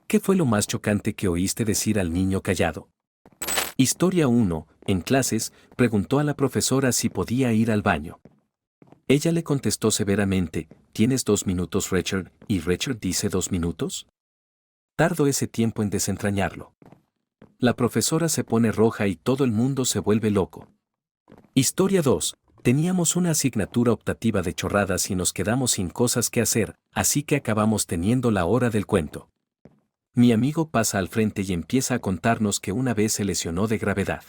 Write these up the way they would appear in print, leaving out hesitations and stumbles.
¿Qué fue lo más chocante que oíste decir al niño callado? Historia 1. En clases, preguntó a la profesora si podía ir al baño. Ella le contestó severamente, ¿tienes 2 minutos, Richard? ¿Y Richard dice 2 minutos? Tardó ese tiempo en desentrañarlo. La profesora se pone roja y todo el mundo se vuelve loco. Historia 2. Teníamos una asignatura optativa de chorradas y nos quedamos sin cosas que hacer, así que acabamos teniendo la hora del cuento. Mi amigo pasa al frente y empieza a contarnos que una vez se lesionó de gravedad.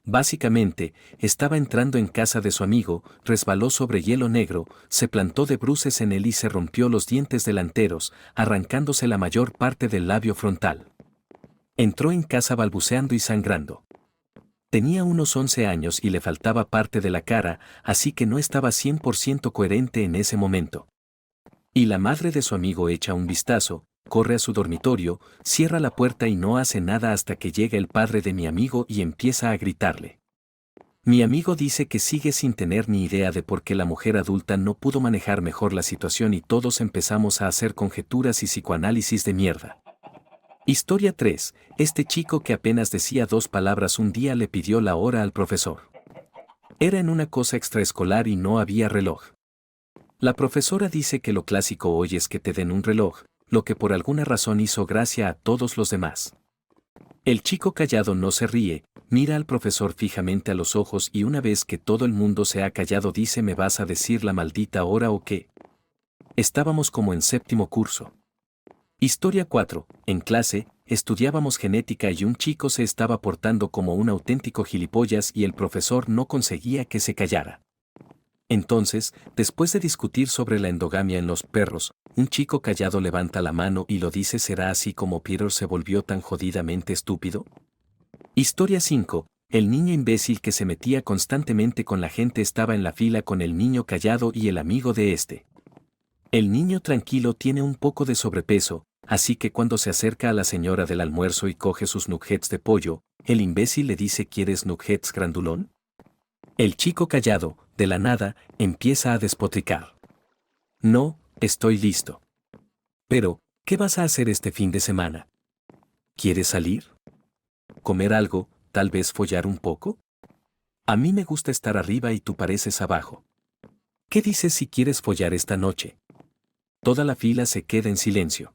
Básicamente, estaba entrando en casa de su amigo, resbaló sobre hielo negro, se plantó de bruces en él y se rompió los dientes delanteros, arrancándose la mayor parte del labio frontal. Entró en casa balbuceando y sangrando. Tenía unos 11 años y le faltaba parte de la cara, así que no estaba 100% coherente en ese momento. Y la madre de su amigo echa un vistazo, corre a su dormitorio, cierra la puerta y no hace nada hasta que llega el padre de mi amigo y empieza a gritarle. Mi amigo dice que sigue sin tener ni idea de por qué la mujer adulta no pudo manejar mejor la situación y todos empezamos a hacer conjeturas y psicoanálisis de mierda. Historia 3. Este chico que apenas decía 2 palabras un día le pidió la hora al profesor. Era en una cosa extraescolar y no había reloj. La profesora dice que lo clásico hoy es que te den un reloj, lo que por alguna razón hizo gracia a todos los demás. El chico callado no se ríe, mira al profesor fijamente a los ojos y una vez que todo el mundo se ha callado dice ¿me vas a decir la maldita hora o qué? Estábamos como en 7º curso. Historia 4. En clase, estudiábamos genética y un chico se estaba portando como un auténtico gilipollas y el profesor no conseguía que se callara. Entonces, después de discutir sobre la endogamia en los perros, un chico callado levanta la mano y lo dice ¿será así como Peter se volvió tan jodidamente estúpido? Historia 5. El niño imbécil que se metía constantemente con la gente estaba en la fila con el niño callado y el amigo de este. El niño tranquilo tiene un poco de sobrepeso, así que cuando se acerca a la señora del almuerzo y coge sus nuggets de pollo, el imbécil le dice ¿quieres nuggets grandulón? El chico callado, de la nada, empieza a despotricar. No, estoy listo. Pero, ¿qué vas a hacer este fin de semana? ¿Quieres salir? ¿Comer algo, tal vez follar un poco? A mí me gusta estar arriba y tú pareces abajo. ¿Qué dices si quieres follar esta noche? Toda la fila se queda en silencio.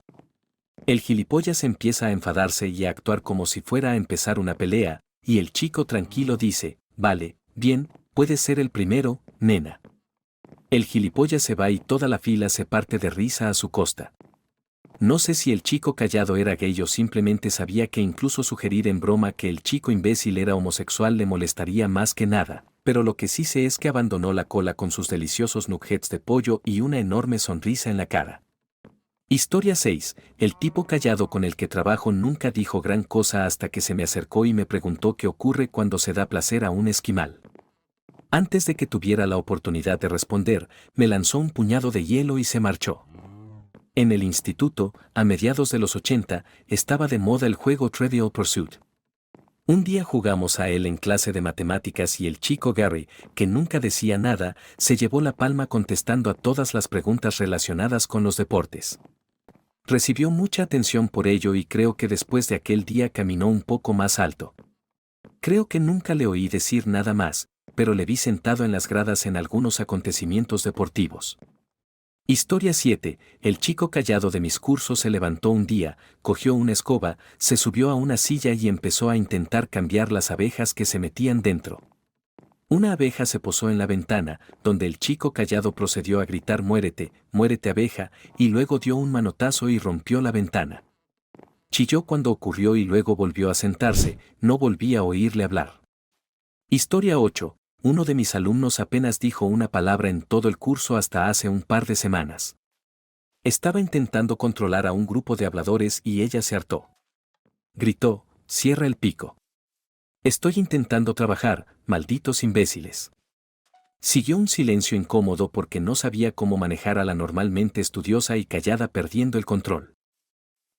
El gilipollas empieza a enfadarse y a actuar como si fuera a empezar una pelea, y el chico tranquilo dice, vale, bien, puedes ser el primero, nena. El gilipollas se va y toda la fila se parte de risa a su costa. No sé si el chico callado era gay o simplemente sabía que incluso sugerir en broma que el chico imbécil era homosexual le molestaría más que nada, pero lo que sí sé es que abandonó la cola con sus deliciosos nuggets de pollo y una enorme sonrisa en la cara. Historia 6. El tipo callado con el que trabajo nunca dijo gran cosa hasta que se me acercó y me preguntó qué ocurre cuando se da placer a un esquimal. Antes de que tuviera la oportunidad de responder, me lanzó un puñado de hielo y se marchó. En el instituto, a mediados de los 80, estaba de moda el juego Trivial Pursuit. Un día jugamos a él en clase de matemáticas y el chico Gary, que nunca decía nada, se llevó la palma contestando a todas las preguntas relacionadas con los deportes. Recibió mucha atención por ello y creo que después de aquel día caminó un poco más alto. Creo que nunca le oí decir nada más, pero le vi sentado en las gradas en algunos acontecimientos deportivos. Historia 7. El chico callado de mis cursos se levantó un día, cogió una escoba, se subió a una silla y empezó a intentar cambiar las abejas que se metían dentro. Una abeja se posó en la ventana, donde el chico callado procedió a gritar muérete, muérete abeja, y luego dio un manotazo y rompió la ventana. Chilló cuando ocurrió y luego volvió a sentarse, no volví a oírle hablar. Historia 8. Uno de mis alumnos apenas dijo una palabra en todo el curso hasta hace un par de semanas. Estaba intentando controlar a un grupo de habladores y ella se hartó. Gritó, cierra el pico. Estoy intentando trabajar, malditos imbéciles. Siguió un silencio incómodo porque no sabía cómo manejar a la normalmente estudiosa y callada perdiendo el control.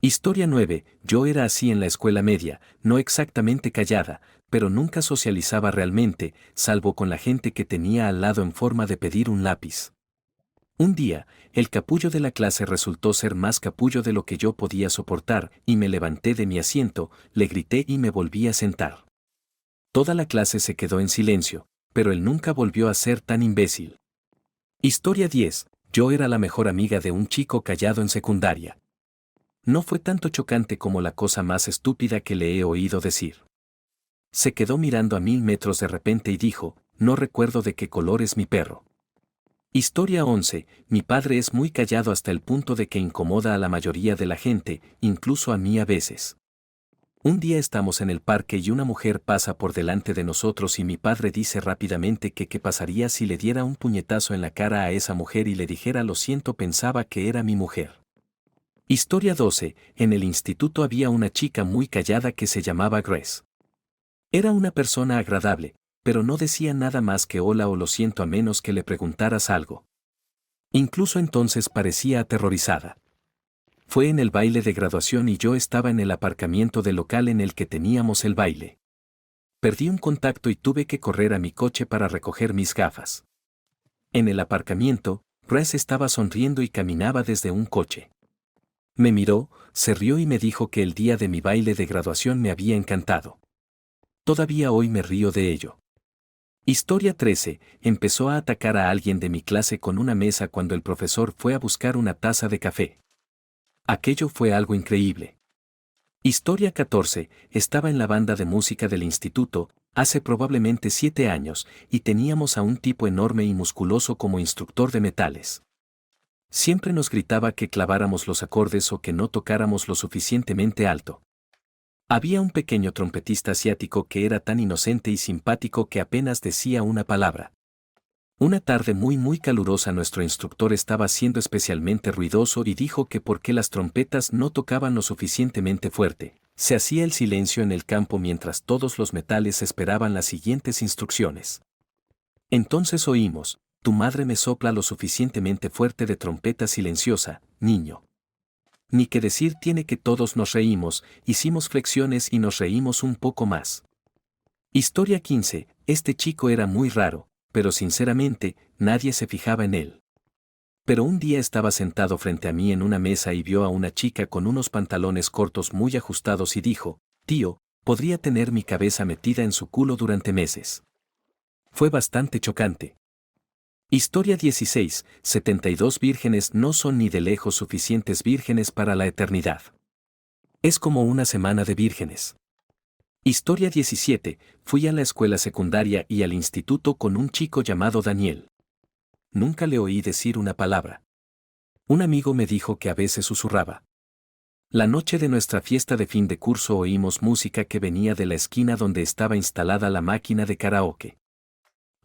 Historia 9. Yo era así en la escuela media, no exactamente callada, pero nunca socializaba realmente, salvo con la gente que tenía al lado en forma de pedir un lápiz. Un día, el capullo de la clase resultó ser más capullo de lo que yo podía soportar, y me levanté de mi asiento, le grité y me volví a sentar. Toda la clase se quedó en silencio, pero él nunca volvió a ser tan imbécil. Historia 10. Yo era la mejor amiga de un chico callado en secundaria. No fue tanto chocante como la cosa más estúpida que le he oído decir. Se quedó mirando a 1000 metros de repente y dijo, no recuerdo de qué color es mi perro. Historia 11. Mi padre es muy callado hasta el punto de que incomoda a la mayoría de la gente, incluso a mí a veces. Un día estamos en el parque y una mujer pasa por delante de nosotros y mi padre dice rápidamente que qué pasaría si le diera un puñetazo en la cara a esa mujer y le dijera lo siento, pensaba que era mi mujer. Historia 12. En el instituto había una chica muy callada que se llamaba Grace. Era una persona agradable, pero no decía nada más que hola o lo siento a menos que le preguntaras algo. Incluso entonces parecía aterrorizada. Fue en el baile de graduación y yo estaba en el aparcamiento del local en el que teníamos el baile. Perdí un contacto y tuve que correr a mi coche para recoger mis gafas. En el aparcamiento, Grace estaba sonriendo y caminaba desde un coche. Me miró, se rió y me dijo que el día de mi baile de graduación me había encantado. Todavía hoy me río de ello. Historia 13. Empezó a atacar a alguien de mi clase con una mesa cuando el profesor fue a buscar una taza de café. Aquello fue algo increíble. Historia 14. Estaba en la banda de música del instituto, hace probablemente 7 años, y teníamos a un tipo enorme y musculoso como instructor de metales. Siempre nos gritaba que claváramos los acordes o que no tocáramos lo suficientemente alto. Había un pequeño trompetista asiático que era tan inocente y simpático que apenas decía una palabra. Una tarde muy calurosa nuestro instructor estaba siendo especialmente ruidoso y dijo que por qué las trompetas no tocaban lo suficientemente fuerte. Se hacía el silencio en el campo mientras todos los metales esperaban las siguientes instrucciones. Entonces oímos, tu madre me sopla lo suficientemente fuerte de trompeta silenciosa, niño. Ni que decir tiene que todos nos reímos, hicimos flexiones y nos reímos un poco más. Historia 15. Este chico era muy raro, pero sinceramente, nadie se fijaba en él. Pero un día estaba sentado frente a mí en una mesa y vio a una chica con unos pantalones cortos muy ajustados y dijo, tío, podría tener mi cabeza metida en su culo durante meses. Fue bastante chocante. Historia 16. 72 vírgenes no son ni de lejos suficientes vírgenes para la eternidad. Es como una semana de vírgenes. Historia 17. Fui a la escuela secundaria y al instituto con un chico llamado Daniel. Nunca le oí decir una palabra. Un amigo me dijo que a veces susurraba. La noche de nuestra fiesta de fin de curso oímos música que venía de la esquina donde estaba instalada la máquina de karaoke.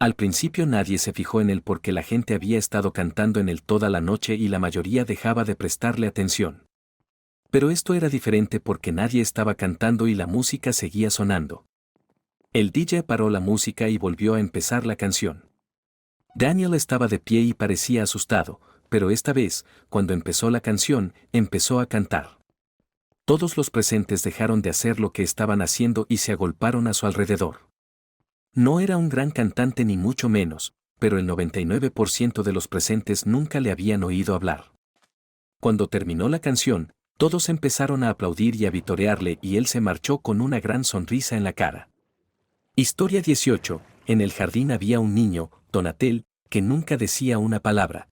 Al principio nadie se fijó en él porque la gente había estado cantando en él toda la noche y la mayoría dejaba de prestarle atención. Pero esto era diferente porque nadie estaba cantando y la música seguía sonando. El DJ paró la música y volvió a empezar la canción. Daniel estaba de pie y parecía asustado, pero esta vez, cuando empezó la canción, empezó a cantar. Todos los presentes dejaron de hacer lo que estaban haciendo y se agolparon a su alrededor. No era un gran cantante ni mucho menos, pero el 99% de los presentes nunca le habían oído hablar. Cuando terminó la canción, todos empezaron a aplaudir y a vitorearle y él se marchó con una gran sonrisa en la cara. Historia 18. En el jardín había un niño, Donatel, que nunca decía una palabra.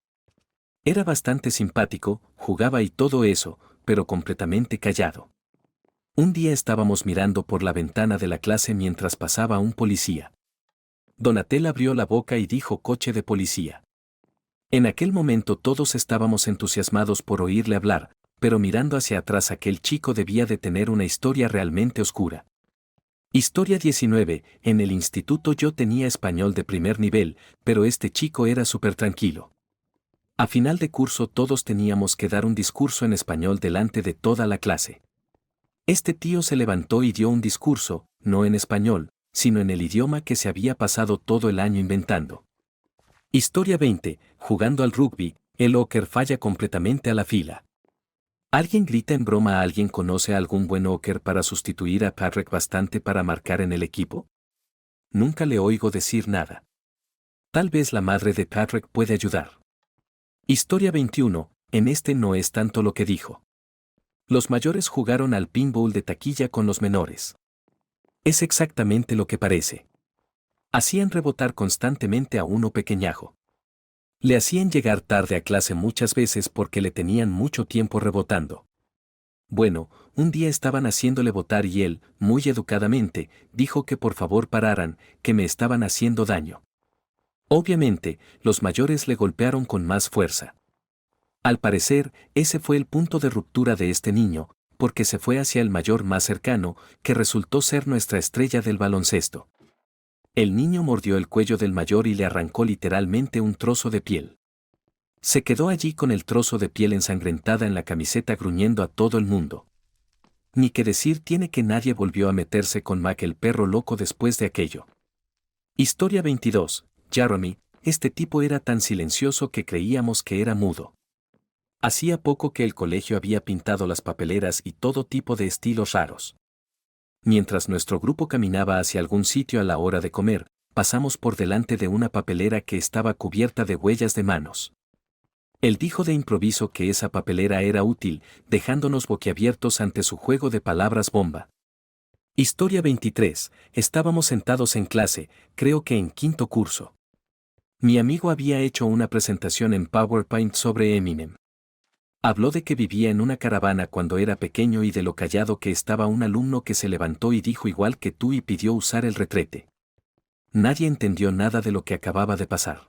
Era bastante simpático, jugaba y todo eso, pero completamente callado. Un día estábamos mirando por la ventana de la clase mientras pasaba un policía. Donatel abrió la boca y dijo coche de policía. En aquel momento todos estábamos entusiasmados por oírle hablar, pero mirando hacia atrás aquel chico debía de tener una historia realmente oscura. Historia 19. En el instituto yo tenía español de primer nivel, pero este chico era súper tranquilo. A final de curso todos teníamos que dar un discurso en español delante de toda la clase. Este tío se levantó y dio un discurso, no en español, sino en el idioma que se había pasado todo el año inventando. Historia 20. Jugando al rugby, el hooker falla completamente a la fila. ¿Alguien grita en broma a alguien conoce a algún buen hooker para sustituir a Patrick bastante para marcar en el equipo? Nunca le oigo decir nada. Tal vez la madre de Patrick puede ayudar. Historia 21, en este no es tanto lo que dijo. Los mayores jugaron al pinball de taquilla con los menores. Es exactamente lo que parece. Hacían rebotar constantemente a uno pequeñajo. Le hacían llegar tarde a clase muchas veces porque le tenían mucho tiempo rebotando. Bueno, un día estaban haciéndole botar y él, muy educadamente, dijo que por favor pararan, que me estaban haciendo daño. Obviamente, los mayores le golpearon con más fuerza. Al parecer, ese fue el punto de ruptura de este niño, porque se fue hacia el mayor más cercano, que resultó ser nuestra estrella del baloncesto. El niño mordió el cuello del mayor y le arrancó literalmente un trozo de piel. Se quedó allí con el trozo de piel ensangrentada en la camiseta gruñendo a todo el mundo. Ni que decir tiene que nadie volvió a meterse con Mac el perro loco después de aquello. Historia 22, Jeremy, este tipo era tan silencioso que creíamos que era mudo. Hacía poco que el colegio había pintado las papeleras y todo tipo de estilos raros. Mientras nuestro grupo caminaba hacia algún sitio a la hora de comer, pasamos por delante de una papelera que estaba cubierta de huellas de manos. Él dijo de improviso que esa papelera era útil, dejándonos boquiabiertos ante su juego de palabras bomba. Historia 23, estábamos sentados en clase, creo que en quinto curso. Mi amigo había hecho una presentación en PowerPoint sobre Eminem. Habló de que vivía en una caravana cuando era pequeño y de lo callado que estaba un alumno que se levantó y dijo igual que tú y pidió usar el retrete. Nadie entendió nada de lo que acababa de pasar.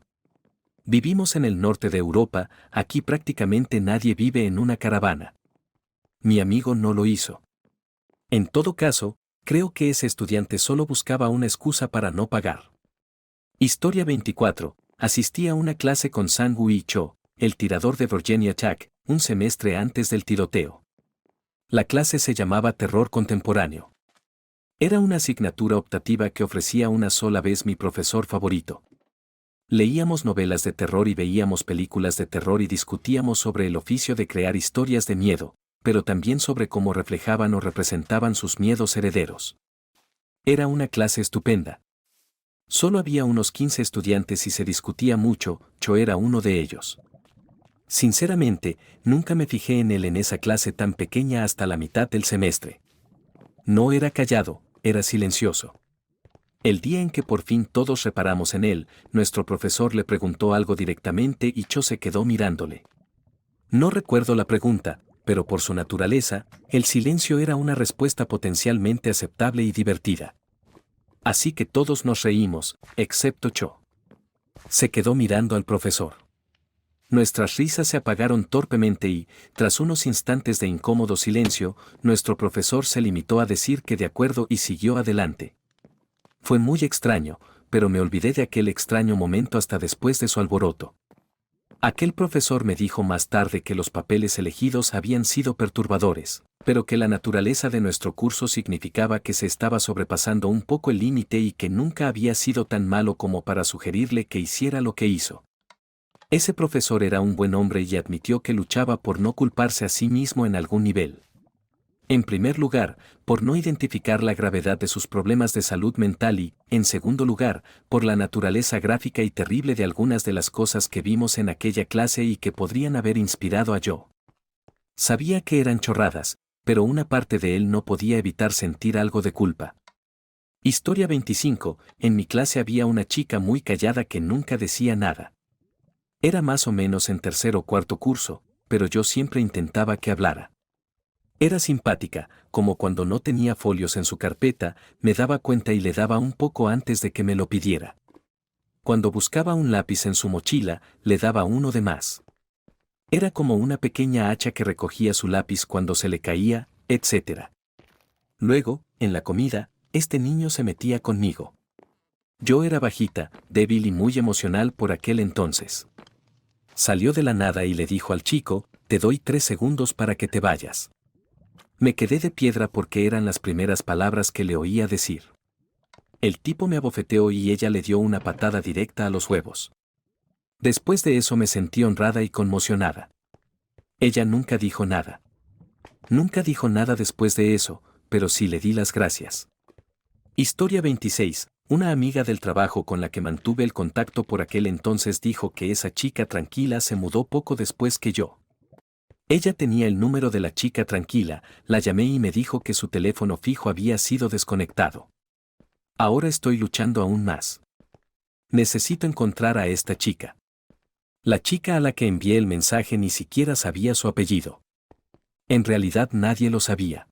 Vivimos en el norte de Europa, aquí prácticamente nadie vive en una caravana. Mi amigo no lo hizo. En todo caso, creo que ese estudiante solo buscaba una excusa para no pagar. Historia 24, asistí a una clase con Sang-Woo Cho, el tirador de Virginia Tech, un semestre antes del tiroteo. La clase se llamaba Terror Contemporáneo. Era una asignatura optativa que ofrecía una sola vez mi profesor favorito. Leíamos novelas de terror y veíamos películas de terror y discutíamos sobre el oficio de crear historias de miedo, pero también sobre cómo reflejaban o representaban sus miedos herederos. Era una clase estupenda. Solo había unos 15 estudiantes y se discutía mucho, Cho era uno de ellos. Sinceramente, nunca me fijé en él en esa clase tan pequeña hasta la mitad del semestre. No era callado, era silencioso. El día en que por fin todos reparamos en él, nuestro profesor le preguntó algo directamente y Cho se quedó mirándole. No recuerdo la pregunta, pero por su naturaleza, el silencio era una respuesta potencialmente aceptable y divertida. Así que todos nos reímos, excepto Cho. Se quedó mirando al profesor. Nuestras risas se apagaron torpemente y, tras unos instantes de incómodo silencio, nuestro profesor se limitó a decir que de acuerdo y siguió adelante. Fue muy extraño, pero me olvidé de aquel extraño momento hasta después de su alboroto. Aquel profesor me dijo más tarde que los papeles elegidos habían sido perturbadores, pero que la naturaleza de nuestro curso significaba que se estaba sobrepasando un poco el límite y que nunca había sido tan malo como para sugerirle que hiciera lo que hizo. Ese profesor era un buen hombre y admitió que luchaba por no culparse a sí mismo en algún nivel. En primer lugar, por no identificar la gravedad de sus problemas de salud mental y, en segundo lugar, por la naturaleza gráfica y terrible de algunas de las cosas que vimos en aquella clase y que podrían haber inspirado a Joe. Sabía que eran chorradas, pero una parte de él no podía evitar sentir algo de culpa. Historia 25, en mi clase había una chica muy callada que nunca decía nada. Era más o menos en tercer o cuarto curso, pero yo siempre intentaba que hablara. Era simpática, como cuando no tenía folios en su carpeta, me daba cuenta y le daba un poco antes de que me lo pidiera. Cuando buscaba un lápiz en su mochila, le daba uno de más. Era como una pequeña hacha que recogía su lápiz cuando se le caía, etc. Luego, en la comida, este niño se metía conmigo. Yo era bajita, débil y muy emocional por aquel entonces. Salió de la nada y le dijo al chico, te doy 3 segundos para que te vayas. Me quedé de piedra porque eran las primeras palabras que le oía decir. El tipo me abofeteó y ella le dio una patada directa a los huevos. Después de eso me sentí honrada y conmocionada. Ella nunca dijo nada. Nunca dijo nada después de eso, pero sí le di las gracias. Historia 26, Una amiga del trabajo con la que mantuve el contacto por aquel entonces dijo que esa chica tranquila se mudó poco después que yo. Ella tenía el número de la chica tranquila, la llamé y me dijo que su teléfono fijo había sido desconectado. Ahora estoy luchando aún más. Necesito encontrar a esta chica. La chica a la que envié el mensaje ni siquiera sabía su apellido. En realidad nadie lo sabía.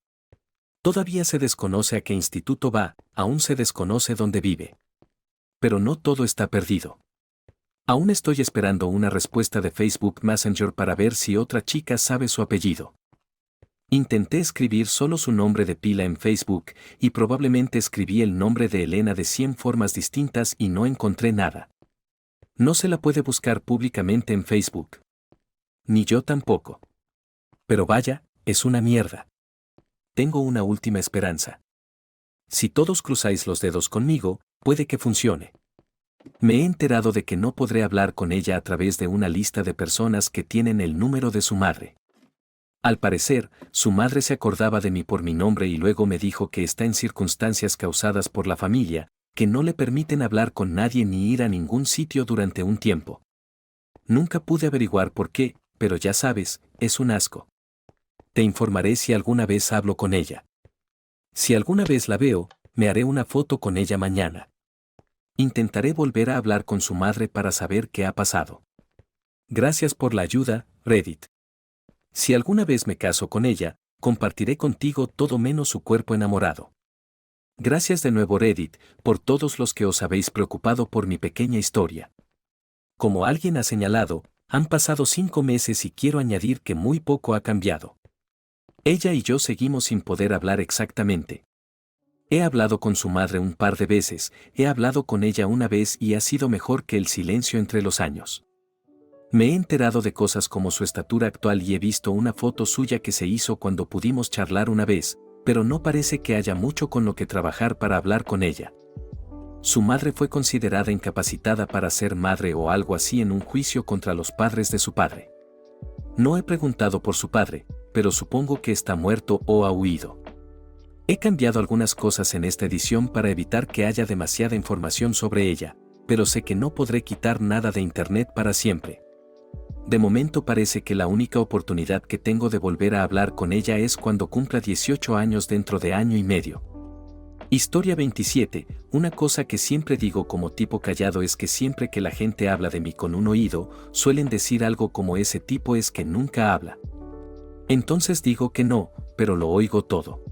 Todavía se desconoce a qué instituto va, aún se desconoce dónde vive. Pero no todo está perdido. Aún estoy esperando una respuesta de Facebook Messenger para ver si otra chica sabe su apellido. Intenté escribir solo su nombre de pila en Facebook y probablemente escribí el nombre de Elena de 100 formas distintas y no encontré nada. No se la puede buscar públicamente en Facebook. Ni yo tampoco. Pero vaya, es una mierda. Tengo una última esperanza. Si todos cruzáis los dedos conmigo, puede que funcione. Me he enterado de que no podré hablar con ella a través de una lista de personas que tienen el número de su madre. Al parecer, su madre se acordaba de mí por mi nombre y luego me dijo que está en circunstancias causadas por la familia, que no le permiten hablar con nadie ni ir a ningún sitio durante un tiempo. Nunca pude averiguar por qué, pero ya sabes, es un asco. Te informaré si alguna vez hablo con ella. Si alguna vez la veo, me haré una foto con ella mañana. Intentaré volver a hablar con su madre para saber qué ha pasado. Gracias por la ayuda, Reddit. Si alguna vez me caso con ella, compartiré contigo todo menos su cuerpo enamorado. Gracias de nuevo Reddit, por todos los que os habéis preocupado por mi pequeña historia. Como alguien ha señalado, han pasado 5 meses y quiero añadir que muy poco ha cambiado. Ella y yo seguimos sin poder hablar exactamente. He hablado con su madre un par de veces, he hablado con ella una vez y ha sido mejor que el silencio entre los años. Me he enterado de cosas como su estatura actual y he visto una foto suya que se hizo cuando pudimos charlar una vez, pero no parece que haya mucho con lo que trabajar para hablar con ella. Su madre fue considerada incapacitada para ser madre o algo así en un juicio contra los padres de su padre. No he preguntado por su padre, pero supongo que está muerto o ha huido. He cambiado algunas cosas en esta edición para evitar que haya demasiada información sobre ella, pero sé que no podré quitar nada de internet para siempre. De momento parece que la única oportunidad que tengo de volver a hablar con ella es cuando cumpla 18 años dentro de año y medio. Historia 27. Una cosa que siempre digo como tipo callado es que siempre que la gente habla de mí con un oído, suelen decir algo como ese tipo es que nunca habla. Entonces digo que no, pero lo oigo todo.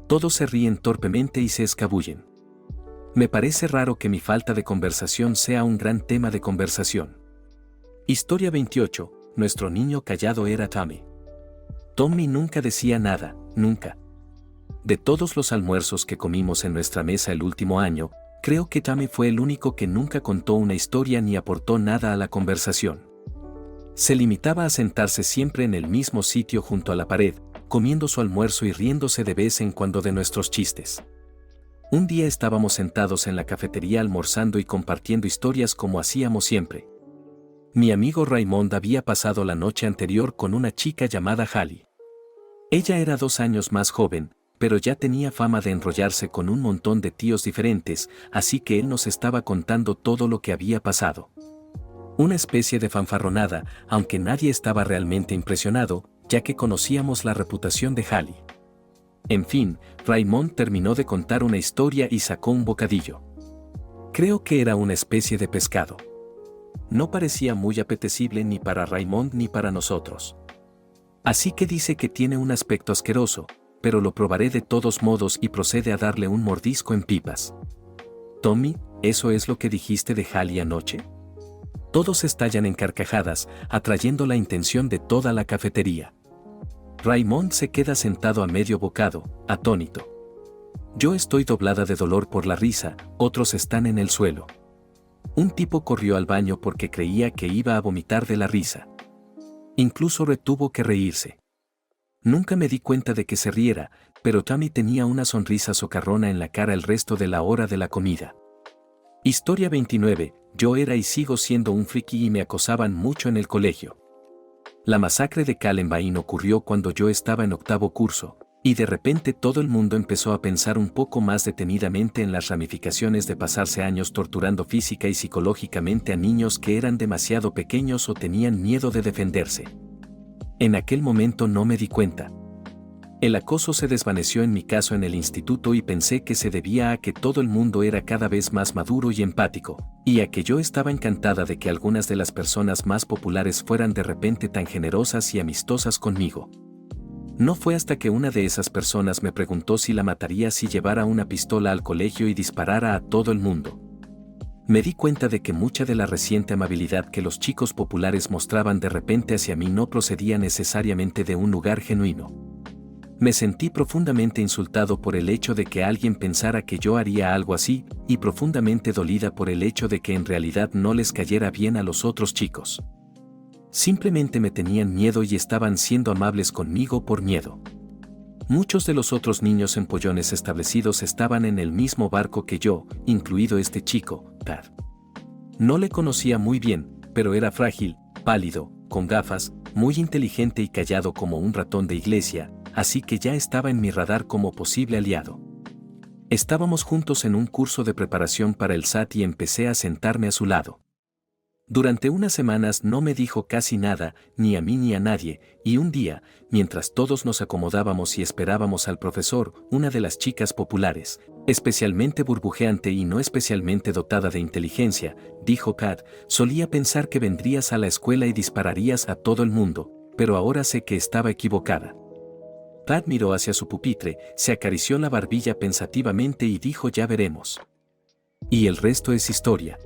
Todos se ríen torpemente y se escabullen. Me parece raro que mi falta de conversación sea un gran tema de conversación. Historia 28. Nuestro niño callado era Tommy. Tommy nunca decía nada, nunca. De todos los almuerzos que comimos en nuestra mesa el último año, creo que Tommy fue el único que nunca contó una historia ni aportó nada a la conversación. Se limitaba a sentarse siempre en el mismo sitio junto a la pared, comiendo su almuerzo y riéndose de vez en cuando de nuestros chistes. Un día estábamos sentados en la cafetería almorzando y compartiendo historias como hacíamos siempre. Mi amigo Raymond había pasado la noche anterior con una chica llamada Hallie. Ella era 2 años más joven, pero ya tenía fama de enrollarse con un montón de tíos diferentes, así que él nos estaba contando todo lo que había pasado. Una especie de fanfarronada, aunque nadie estaba realmente impresionado, ya que conocíamos la reputación de Hallie. En fin, Raymond terminó de contar una historia y sacó un bocadillo. Creo que era una especie de pescado. No parecía muy apetecible ni para Raymond ni para nosotros. Así que dice que tiene un aspecto asqueroso, pero lo probaré de todos modos y procede a darle un mordisco en pipas. Tommy, ¿eso es lo que dijiste de Hallie anoche? Todos estallan en carcajadas, atrayendo la intención de toda la cafetería. Raymond se queda sentado a medio bocado, atónito. Yo estoy doblada de dolor por la risa, otros están en el suelo. Un tipo corrió al baño porque creía que iba a vomitar de la risa. Incluso tuvo que reírse. Nunca me di cuenta de que se riera, pero Tommy tenía una sonrisa socarrona en la cara el resto de la hora de la comida. Historia 29. Yo era y sigo siendo un friki y me acosaban mucho en el colegio. La masacre de Columbine ocurrió cuando yo estaba en 8º curso, Y de repente todo el mundo empezó a pensar un poco más detenidamente en las ramificaciones de pasarse años torturando física y psicológicamente a niños que eran demasiado pequeños o tenían miedo de defenderse. En aquel momento no me di cuenta. El acoso se desvaneció en mi caso en el instituto y pensé que se debía a que todo el mundo era cada vez más maduro y empático, y a que yo estaba encantada de que algunas de las personas más populares fueran de repente tan generosas y amistosas conmigo. No fue hasta que una de esas personas me preguntó si la mataría si llevara una pistola al colegio y disparara a todo el mundo. Me di cuenta de que mucha de la reciente amabilidad que los chicos populares mostraban de repente hacia mí no procedía necesariamente de un lugar genuino. Me sentí profundamente insultado por el hecho de que alguien pensara que yo haría algo así, y profundamente dolida por el hecho de que en realidad no les cayera bien a los otros chicos. Simplemente me tenían miedo y estaban siendo amables conmigo por miedo. Muchos de los otros niños empollones establecidos estaban en el mismo barco que yo, incluido este chico, Tad. No le conocía muy bien, pero era frágil, pálido, con gafas, muy inteligente y callado como un ratón de iglesia, así que ya estaba en mi radar como posible aliado. Estábamos juntos en un curso de preparación para el SAT y empecé a sentarme a su lado. Durante unas semanas no me dijo casi nada, ni a mí ni a nadie, y un día, mientras todos nos acomodábamos y esperábamos al profesor, una de las chicas populares, especialmente burbujeante y no especialmente dotada de inteligencia, dijo: Kat, solía pensar que vendrías a la escuela y dispararías a todo el mundo, pero ahora sé que estaba equivocada. Pat miró hacia su pupitre, se acarició la barbilla pensativamente y dijo: ya veremos. Y el resto es historia.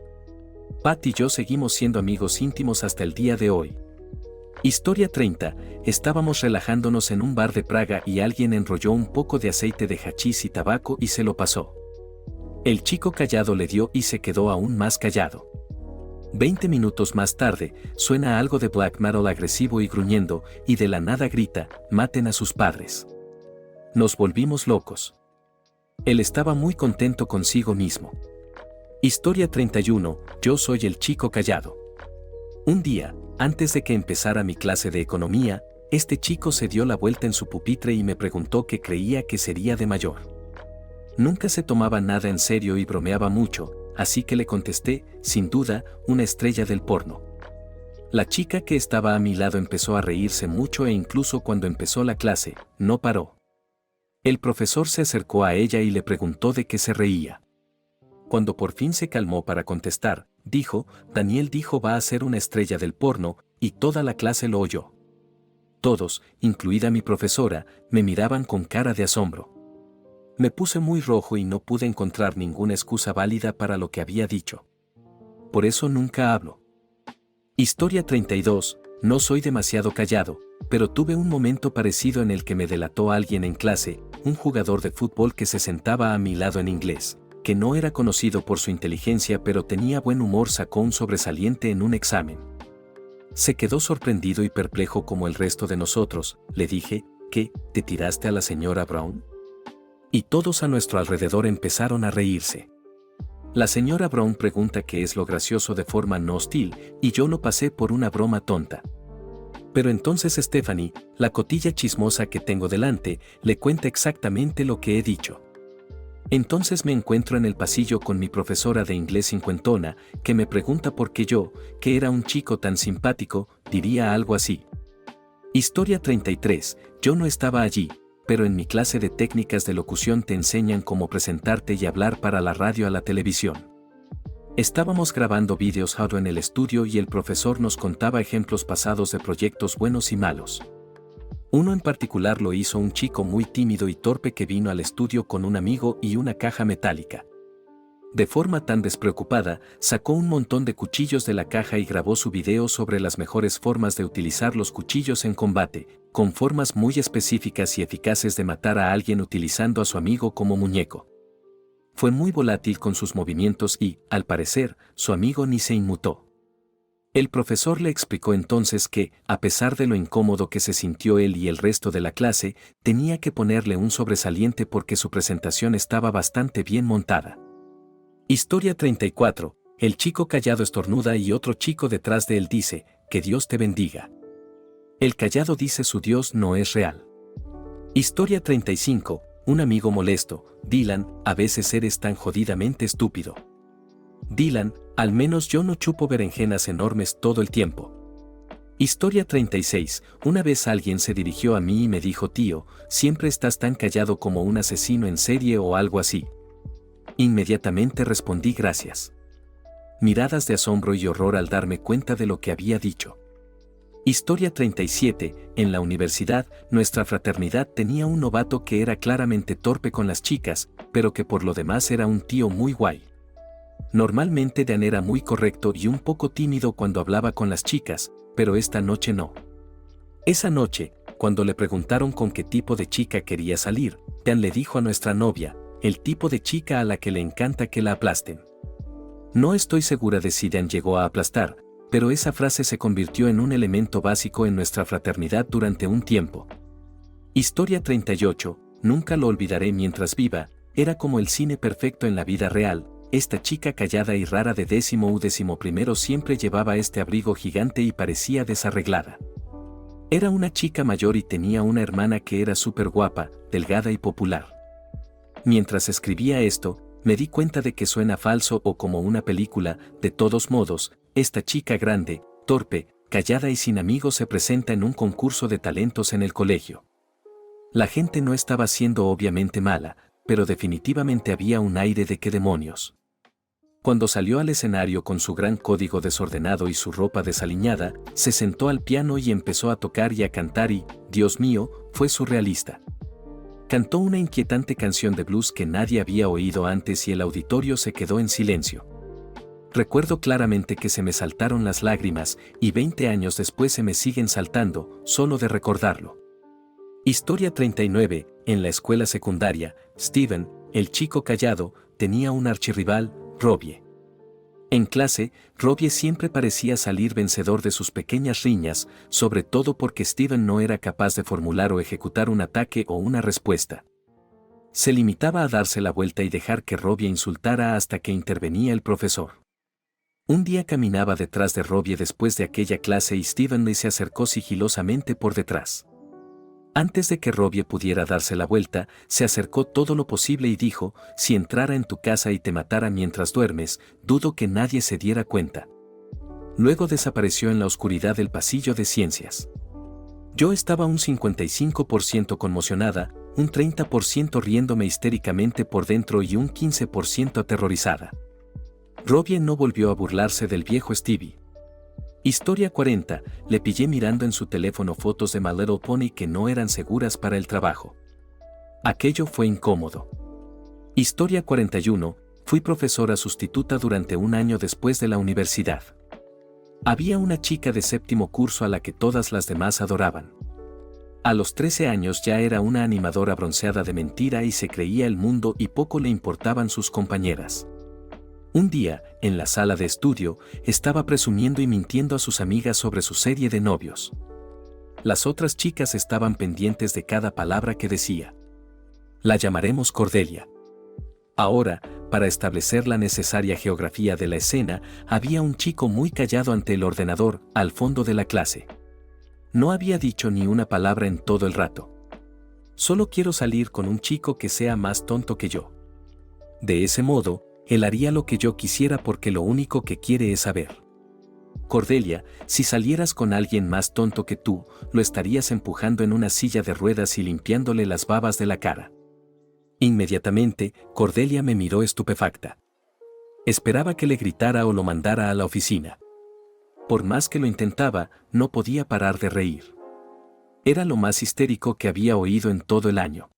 Pat y yo seguimos siendo amigos íntimos hasta el día de hoy. Historia 30. Estábamos relajándonos en un bar de Praga y alguien enrolló un poco de aceite de hachís y tabaco y se lo pasó. El chico callado le dio y se quedó aún más callado. 20 minutos más tarde, suena algo de black metal agresivo y gruñendo, y de la nada grita: maten a sus padres. Nos volvimos locos. Él estaba muy contento consigo mismo. Historia 31. Yo soy el chico callado. Un día, antes de que empezara mi clase de economía, este chico se dio la vuelta en su pupitre y me preguntó qué creía que sería de mayor. Nunca se tomaba nada en serio y bromeaba mucho, así que le contesté: sin duda, una estrella del porno. La chica que estaba a mi lado empezó a reírse mucho e incluso cuando empezó la clase, no paró. El profesor se acercó a ella y le preguntó de qué se reía. Cuando por fin se calmó para contestar, dijo: Daniel dijo va a ser una estrella del porno, y toda la clase lo oyó. Todos, incluida mi profesora, me miraban con cara de asombro. Me puse muy rojo y no pude encontrar ninguna excusa válida para lo que había dicho. Por eso nunca hablo. Historia 32. No soy demasiado callado, pero tuve un momento parecido en el que me delató alguien en clase, un jugador de fútbol que se sentaba a mi lado en inglés, que no era conocido por su inteligencia pero tenía buen humor. Sacó un sobresaliente en un examen. Se quedó sorprendido y perplejo como el resto de nosotros. Le dije: ¿qué, te tiraste a la señora Brown? Y todos a nuestro alrededor empezaron a reírse. La señora Brown pregunta qué es lo gracioso de forma no hostil, y yo lo pasé por una broma tonta. Pero entonces Stephanie, la cotilla chismosa que tengo delante, le cuenta exactamente lo que he dicho. Entonces me encuentro en el pasillo con mi profesora de inglés cincuentona, que me pregunta por qué yo, que era un chico tan simpático, diría algo así. Historia 33. Yo no estaba allí, pero en mi clase de técnicas de locución te enseñan cómo presentarte y hablar para la radio o la televisión. Estábamos grabando vídeos audio en el estudio y el profesor nos contaba ejemplos pasados de proyectos buenos y malos. Uno en particular lo hizo un chico muy tímido y torpe que vino al estudio con un amigo y una caja metálica. De forma tan despreocupada, sacó un montón de cuchillos de la caja y grabó su video sobre las mejores formas de utilizar los cuchillos en combate, con formas muy específicas y eficaces de matar a alguien utilizando a su amigo como muñeco. Fue muy volátil con sus movimientos y, al parecer, su amigo ni se inmutó. El profesor le explicó entonces que, a pesar de lo incómodo que se sintió él y el resto de la clase, tenía que ponerle un sobresaliente porque su presentación estaba bastante bien montada. Historia 34. El chico callado estornuda y otro chico detrás de él dice: que Dios te bendiga. El callado dice: su Dios no es real. Historia 35. Un amigo molesto. Dylan, a veces eres tan jodidamente estúpido. Dylan, al menos yo no chupo berenjenas enormes todo el tiempo. Historia 36. Una vez alguien se dirigió a mí y me dijo: tío, siempre estás tan callado como un asesino en serie o algo así. Inmediatamente respondí: gracias. Miradas de asombro y horror al darme cuenta de lo que había dicho. Historia 37. En la universidad, nuestra fraternidad tenía un novato que era claramente torpe con las chicas, pero que por lo demás era un tío muy guay. Normalmente Dan era muy correcto y un poco tímido cuando hablaba con las chicas, pero esta noche no. Esa noche, cuando le preguntaron con qué tipo de chica quería salir, Dan le dijo a nuestra novia: el tipo de chica a la que le encanta que la aplasten. No estoy segura de si Dan llegó a aplastar, pero esa frase se convirtió en un elemento básico en nuestra fraternidad durante un tiempo. Historia 38. Nunca lo olvidaré mientras viva, era como el cine perfecto en la vida real. Esta chica callada y rara de 11º siempre llevaba este abrigo gigante y parecía desarreglada. Era una chica mayor y tenía una hermana que era súper guapa, delgada y popular. Mientras escribía esto, me di cuenta de que suena falso o como una película. De todos modos, esta chica grande, torpe, callada y sin amigos se presenta en un concurso de talentos en el colegio. La gente no estaba siendo obviamente mala, pero definitivamente había un aire de qué demonios. Cuando salió al escenario con su gran código desordenado y su ropa desaliñada, se sentó al piano y empezó a tocar y a cantar y, Dios mío, fue surrealista. Cantó una inquietante canción de blues que nadie había oído antes y el auditorio se quedó en silencio. Recuerdo claramente que se me saltaron las lágrimas y 20 años después se me siguen saltando, solo de recordarlo. Historia 39. En la escuela secundaria, Steven, el chico callado, tenía un archirrival, Robbie. En clase, Robbie siempre parecía salir vencedor de sus pequeñas riñas, sobre todo porque Steven no era capaz de formular o ejecutar un ataque o una respuesta. Se limitaba a darse la vuelta y dejar que Robbie insultara hasta que intervenía el profesor. Un día caminaba detrás de Robbie después de aquella clase y Steven le se acercó sigilosamente por detrás. Antes de que Robbie pudiera darse la vuelta, se acercó todo lo posible y dijo: si entrara en tu casa y te matara mientras duermes, dudo que nadie se diera cuenta. Luego desapareció en la oscuridad del pasillo de ciencias. Yo estaba un 55% conmocionada, un 30% riéndome histéricamente por dentro y un 15% aterrorizada. Robbie no volvió a burlarse del viejo Stevie. Historia 40. Le pillé mirando en su teléfono fotos de My Little Pony que no eran seguras para el trabajo. Aquello fue incómodo. Historia 41. Fui profesora sustituta durante un año después de la universidad. Había una chica de 7º curso a la que todas las demás adoraban. A los 13 años ya era una animadora bronceada de mentira y se creía el mundo y poco le importaban sus compañeras. Un día, en la sala de estudio, estaba presumiendo y mintiendo a sus amigas sobre su serie de novios. Las otras chicas estaban pendientes de cada palabra que decía. La llamaremos Cordelia. Ahora, para establecer la necesaria geografía de la escena, había un chico muy callado ante el ordenador, al fondo de la clase. No había dicho ni una palabra en todo el rato. Solo quiero salir con un chico que sea más tonto que yo. De ese modo, él haría lo que yo quisiera porque lo único que quiere es saber. Cordelia, si salieras con alguien más tonto que tú, lo estarías empujando en una silla de ruedas y limpiándole las babas de la cara. Inmediatamente, Cordelia me miró estupefacta. Esperaba que le gritara o lo mandara a la oficina. Por más que lo intentaba, no podía parar de reír. Era lo más histérico que había oído en todo el año.